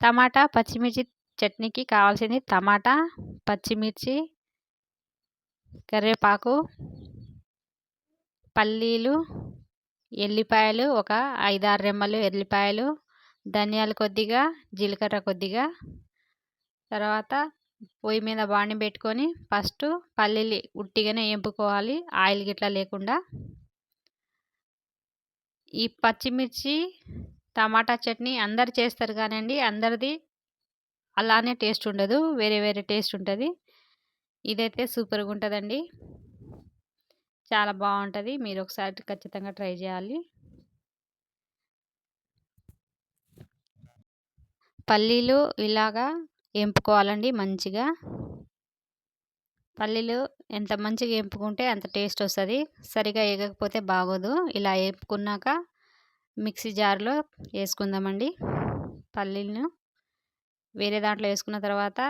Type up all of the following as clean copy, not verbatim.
టమాటా, పచ్చిమిర్చి చట్నీకి కావాల్సింది టమాటా, పచ్చిమిర్చి, కరివేపాకు, పల్లీలు, ఎల్లిపాయలు ఒక 5, 6 రెమ్మలు ఎల్లిపాయలు, ధనియాలు కొద్దిగా, జీలకర్ర కొద్దిగా. తర్వాత పొయ్యి మీద బాండి పెట్టుకొని ఫస్ట్ పల్లీలు ఉట్టిగానే ఏంపుకోవాలి, ఆయిల్ గిట్లా లేకుండా. ఈ పచ్చిమిర్చి టమాటా చట్నీ అందరు చేస్తారు కానండి, అందరిది అలానే టేస్ట్ ఉండదు, వేరే వేరే టేస్ట్ ఉంటుంది. ఇదైతే సూపర్గా ఉంటుందండి, చాలా బాగుంటుంది. మీరు ఒకసారి ఖచ్చితంగా ట్రై చేయాలి. పల్లీలు ఇలాగా ఏంపుకోవాలండి మంచిగా. పల్లీలు ఎంత మంచిగా ఏంపుకుంటే అంత టేస్ట్ వస్తుంది, సరిగా వేగకపోతే బాగోదు. ఇలా వేపుకున్నాక మిక్సీ జార్లో వేసుకుందామండి. పల్లీలను వేరే దాంట్లో వేసుకున్న తర్వాత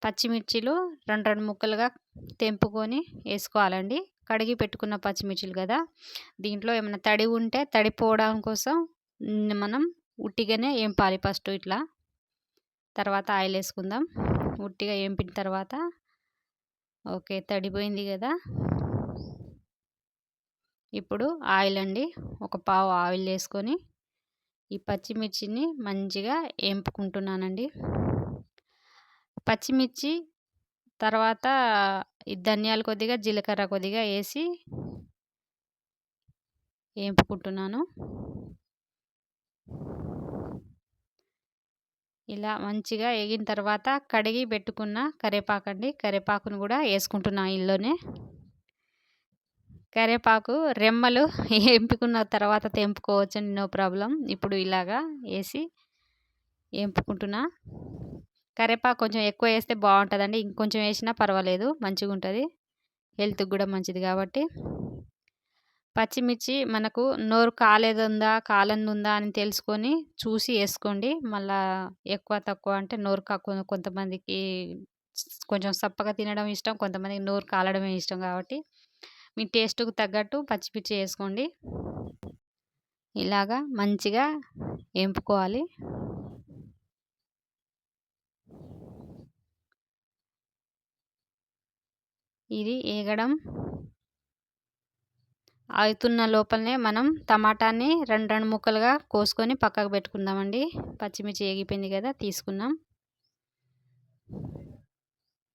పచ్చిమిర్చిలు 2 ముక్కలుగా తెంపుకొని వేసుకోవాలండి. కడిగి పెట్టుకున్న పచ్చిమిర్చిలు కదా, దీంట్లో ఏమైనా తడి ఉంటే తడిపోవడం కోసం మనం ఉట్టిగానే ఏంపాలి ఫస్ట్ ఇట్లా. తర్వాత ఆయిల్ వేసుకుందాం. ఉట్టిగా ఏంపిన తర్వాత ఓకే తడిపోయింది కదా, ఇప్పుడు ఆయిల్ అండి, ఒక పావు ఆయిల్ వేసుకొని ఈ పచ్చిమిర్చిని మంచిగా ఏంపుకుంటున్నానండి. పచ్చిమిర్చి తర్వాత ఈ ధనియాలు కొద్దిగా, జీలకర్ర కొద్దిగా వేసి ఏంపుకుంటున్నాను. ఇలా మంచిగా వేగిన తర్వాత కడిగి పెట్టుకున్న కరివేపాకండి, కరివేపాకును కూడా వేసుకుంటున్నా ఇందులోనే. కరివేపాకు రెమ్మలు ఏంపుకున్న తర్వాత తెంపుకోవచ్చండి, నో ప్రాబ్లం. ఇప్పుడు ఇలాగా వేసి ఏంపుకుంటున్నా. కరివేపాకు కొంచెం ఎక్కువ వేస్తే బాగుంటుందండి, ఇంకొంచెం వేసినా పర్వాలేదు, మంచిగా ఉంటుంది, హెల్త్కి కూడా మంచిది కాబట్టి. పచ్చిమిర్చి మనకు నోరు కాలేదుందా కాలందుందా అని తెలుసుకొని చూసి వేసుకోండి. మళ్ళా ఎక్కువ తక్కువ అంటే నోరు కొంతమందికి కొంచెం సప్పగా తినడం ఇష్టం, కొంతమందికి నోరు కాలడమే ఇష్టం కాబట్టి మీ టేస్ట్కు తగ్గట్టు పచ్చిమిర్చి వేసుకోండి. ఇలాగా మంచిగా ఏంపుకోవాలి. ఇది వేగడం అవుతున్న లోపలనే మనం టమాటాని 2 ముక్కలుగా కోసుకొని పక్కకు పెట్టుకుందామండి. పచ్చిమిర్చి వేగిపోయింది కదా, తీసుకున్నాం.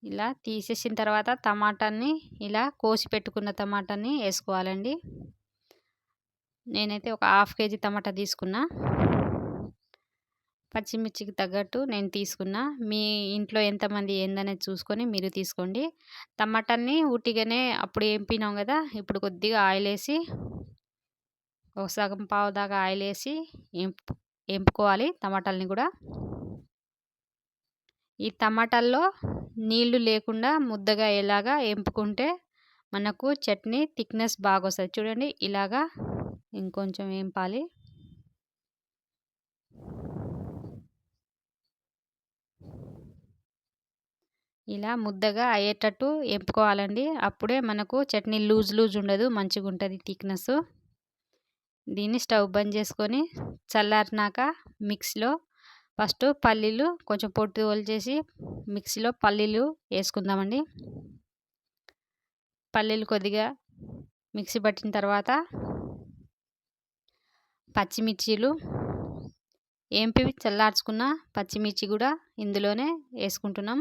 ఇలా తీసేసిన తర్వాత టమాటాని ఇలా కోసి పెట్టుకున్న టమాటాని వేసుకోవాలండి. నేనైతే ఒక 1/2 kg టమాటా తీసుకున్నా, పచ్చిమిర్చికి తగ్గట్టు నేను తీసుకున్నా. మీ ఇంట్లో ఎంతమంది ఏందనేది చూసుకొని మీరు తీసుకోండి. టమాటాని ఉట్టిగానే అప్పుడు ఏంపినాం కదా, ఇప్పుడు కొద్దిగా ఆయిల్ వేసి ఒక సగం పావు దాకా ఆయిల్ వేసి ఏంపుకోవాలి టమాటాలని కూడా. ఈ టమాటాల్లో నీళ్లు లేకుండా ముద్దగా ఎలాగా ఏంపుకుంటే మనకు చట్నీ థిక్నెస్ బాగా వస్తుంది. చూడండి ఇలాగా ఇంకొంచెం ఏంపాలి. ఇలా ముద్దగా అయ్యేటట్టు ఎంపుకోవాలండి, అప్పుడే మనకు చట్నీ లూజ్ ఉండదు, మంచిగా ఉంటుంది థిక్నెస్. దీన్ని స్టవ్ బంద్ చేసుకొని చల్లారినాక మిక్సీలో ఫస్ట్ పల్లీలు కొంచెం పొట్టు ఒలిచేసి మిక్సీలో పల్లీలు వేసుకుందామండి. పల్లీలు కొద్దిగా మిక్సీ పట్టిన తర్వాత పచ్చిమిర్చీలు ఏంపి చల్లార్చుకున్న పచ్చిమిర్చి కూడా ఇందులోనే వేసుకుంటున్నాం.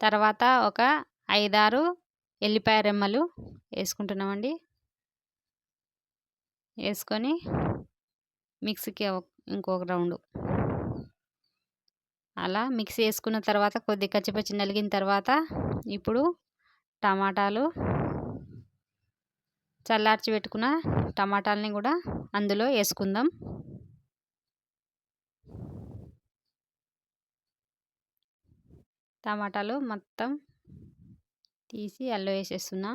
తర్వాత ఒక 5, 6 ఎల్లిపాయ రెమ్మలు వేసుకుంటున్నామండి. వేసుకొని మిక్సీకి ఇంకొక రౌండు అలా మిక్సీ వేసుకున్న తర్వాత కొద్ది కచ్చిపచ్చి నలిగిన తర్వాత ఇప్పుడు టమాటాలు చల్లార్చి పెట్టుకున్న టమాటాలని కూడా అందులో వేసుకుందాం. టమాటాలు మొత్తం తీసి అందులో వేసేస్తున్నా.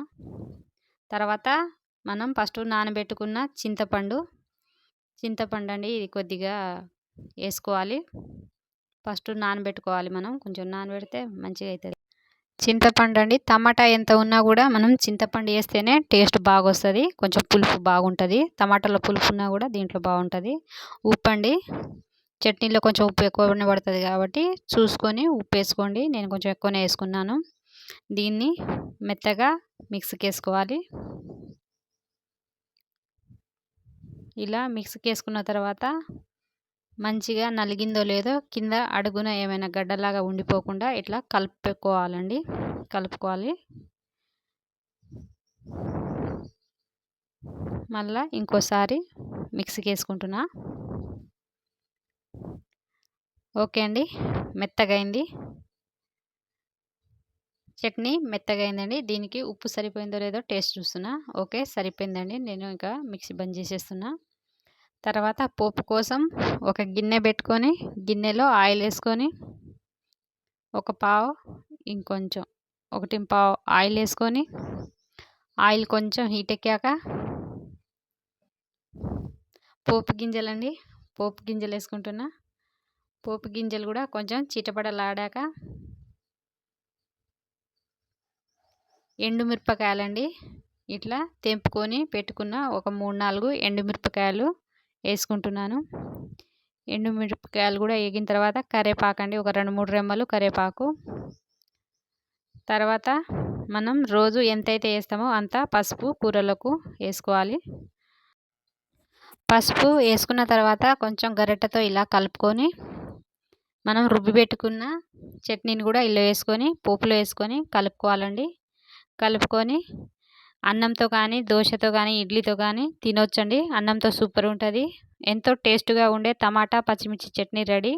తర్వాత మనం ఫస్ట్ నానబెట్టుకున్న చింతపండు అండి, ఇది కొద్దిగా వేసుకోవాలి. ఫస్ట్ నానబెట్టుకోవాలి, మనం కొంచెం నానబెడితే మంచిగా అవుతుంది. చింతపండు అండి. టమాటా ఎంత ఉన్నా కూడా మనం చింతపండు వేస్తేనే టేస్ట్ బాగొస్తుంది. కొంచెం పులుపు బాగుంటుంది. టమాటాలో పులుపు ఉన్నా కూడా దీంట్లో బాగుంటుంది. ఉప్పు అండి. చట్నీలో కొంచెం ఉప్పు ఎక్కువనే పడుతుంది కాబట్టి చూసుకొని ఉప్పు వేసుకోండి. నేను కొంచెం ఎక్కువనే వేసుకున్నాను. దీన్ని మెత్తగా మిక్సీకి వేసుకోవాలి. ఇలా మిక్సీకి వేసుకున్న తర్వాత మంచిగా నలిగిందో లేదో కింద అడుగున ఏమైనా గడ్డలాగా ఉండిపోకుండా ఇట్లా కలుపుకోవాలండి. కలుపుకోవాలి. మళ్ళా ఇంకోసారి మిక్సీకి వేసుకుంటున్నా. ఓకే అండి, మెత్తగా అయింది. చట్నీ మెత్తగా అయిందండి. దీనికి ఉప్పు సరిపోయిందో లేదో టేస్ట్ చూస్తున్నా. ఓకే, సరిపోయిందండి. నేను ఇంకా మిక్సీ బంద్ చేసేస్తున్నా. తర్వాత పోపు కోసం ఒక గిన్నె పెట్టుకొని గిన్నెలో ఆయిల్ వేసుకొని ఒక పావు ఇంకొంచెం 1 ఆయిల్ వేసుకొని ఆయిల్ కొంచెం హీట్ ఎక్కాక పోపు గింజలండి. పోపు గింజలు వేసుకుంటున్నా. పోపు గింజలు కూడా కొంచెం చిటపటలాడాక ఎండుమిరపకాయలండి. ఇట్లా తెంపుకొని పెట్టుకున్న ఒక 3-4 ఎండుమిరపకాయలు వేసుకుంటున్నాను. ఎండుమిరపకాయలు కూడా వేగిన తర్వాత కరివేపాకు అండి. ఒక 2-3 రెమ్మలు కరివేపాకు. తర్వాత మనం రోజు ఎంతైతే వేస్తామో అంత పసుపు కూరలకు వేసుకోవాలి. పసుపు వేసుకున్న తర్వాత కొంచెం గరిటెతో ఇలా కలుపుకొని మనం రుబ్బి పెట్టుకున్న చట్నీని కూడా ఇలా వేసుకొని పోపులో వేసుకొని కలుపుకోవాలండి. కలుపుకొని అన్నంతో కానీ దోశతో కానీ ఇడ్లీతో కానీ తినొచ్చండి. అన్నంతో సూపర్ ఉంటుంది. ఎంతో టేస్ట్గా ఉండే టమాటా పచ్చిమిర్చి chutney ready.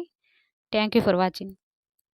Thank you for watching.